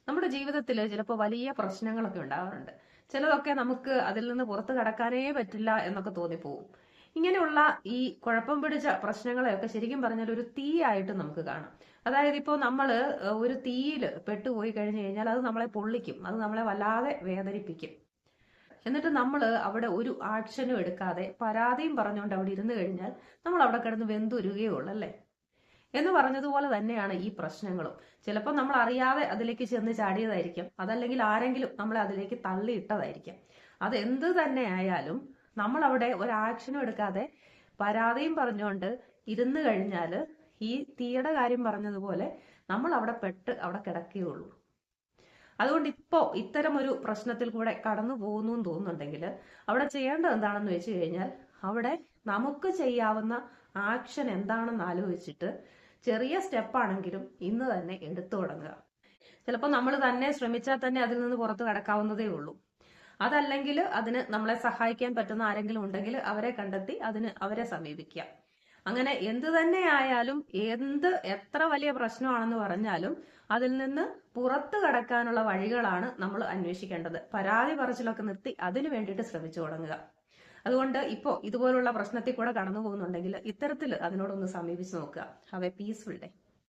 നമ്മുടെ ജീവിതത്തിൽ ചിലപ്പോൾ വലിയ പ്രശ്നങ്ങളൊക്കെ ഉണ്ടാവാറുണ്ട്. ചിലതൊക്കെ നമുക്ക് അതിൽ നിന്ന് പുറത്തു കടക്കാനേ പറ്റില്ല എന്നൊക്കെ തോന്നിപ്പോവും. ഇങ്ങനെയുള്ള ഈ കുഴപ്പം പിടിച്ച പ്രശ്നങ്ങളെയൊക്കെ ശരിക്കും പറഞ്ഞാൽ ഒരു തീയായിട്ട് നമുക്ക് കാണാം. അതായത് ഇപ്പോൾ നമ്മള് ഒരു തീയിൽ പെട്ടുപോയി കഴിഞ്ഞു കഴിഞ്ഞാൽ അത് നമ്മളെ പൊള്ളിക്കും, അത് നമ്മളെ വല്ലാതെ വേദനിപ്പിക്കും. എന്നിട്ട് നമ്മൾ അവിടെ ഒരു ആക്ഷനും എടുക്കാതെ പരാതിയും പറഞ്ഞുകൊണ്ട് അവിടെ ഇരുന്ന് കഴിഞ്ഞാൽ നമ്മൾ അവിടെ കിടന്ന് വെന്തുരുകയുള്ളൂ അല്ലേ? എന്ന് പറഞ്ഞതുപോലെ തന്നെയാണ് ഈ പ്രശ്നങ്ങളും. ചിലപ്പോൾ നമ്മൾ അറിയാതെ അതിലേക്ക് ചെന്ന് ചാടിയതായിരിക്കും, അതല്ലെങ്കിൽ ആരെങ്കിലും നമ്മളെ അതിലേക്ക് തള്ളിയിട്ടതായിരിക്കും. അത് എന്ത് തന്നെ ആയാലും നമ്മൾ അവിടെ ഒരു ആക്ഷനും എടുക്കാതെ പരാതിയും പറഞ്ഞുകൊണ്ട് ഇരുന്ന് കഴിഞ്ഞാൽ ഈ തീയുടെ കാര്യം പറഞ്ഞതുപോലെ നമ്മൾ അവിടെ പെട്ട് അവിടെ കിടക്കുകയുള്ളൂ. അതുകൊണ്ട് ഇപ്പോ ഇത്തരം ഒരു പ്രശ്നത്തിൽ കൂടെ കടന്നു പോകുന്നു എന്ന് തോന്നുന്നുണ്ടെങ്കിൽ അവിടെ ചെയ്യേണ്ടത് എന്താണെന്ന് വെച്ച് കഴിഞ്ഞാൽ അവിടെ നമുക്ക് ചെയ്യാവുന്ന ആക്ഷൻ എന്താണെന്ന് ആലോചിച്ചിട്ട് ചെറിയ സ്റ്റെപ്പാണെങ്കിലും ഇന്ന് തന്നെ എടുത്തു തുടങ്ങുക. ചിലപ്പോൾ നമ്മൾ തന്നെ ശ്രമിച്ചാൽ തന്നെ അതിൽ നിന്ന് പുറത്തു കടക്കാവുന്നതേ ഉള്ളൂ. അതല്ലെങ്കിൽ അതിന് നമ്മളെ സഹായിക്കാൻ പറ്റുന്ന ആരെങ്കിലും ഉണ്ടെങ്കിൽ അവരെ കണ്ടെത്തി അവരെ സമീപിക്കുക. അങ്ങനെ എന്ത് തന്നെ ആയാലും എത്ര വലിയ പ്രശ്നമാണെന്ന് പറഞ്ഞാലും അതിൽ നിന്ന് പുറത്തു കടക്കാനുള്ള വഴികളാണ് നമ്മൾ അന്വേഷിക്കേണ്ടത്. പരാതി പറച്ചിലൊക്കെ നിർത്തി അതിനു വേണ്ടിയിട്ട് ശ്രമിച്ചു തുടങ്ങുക. അതുകൊണ്ട് ഇപ്പോ ഇതുപോലുള്ള പ്രശ്നത്തിൽ കൂടെ കടന്നു പോകുന്നുണ്ടെങ്കിൽ ഇത്തരത്തിൽ അതിനോടൊന്ന് സമീപിച്ച് നോക്കുക. Have A peaceful day.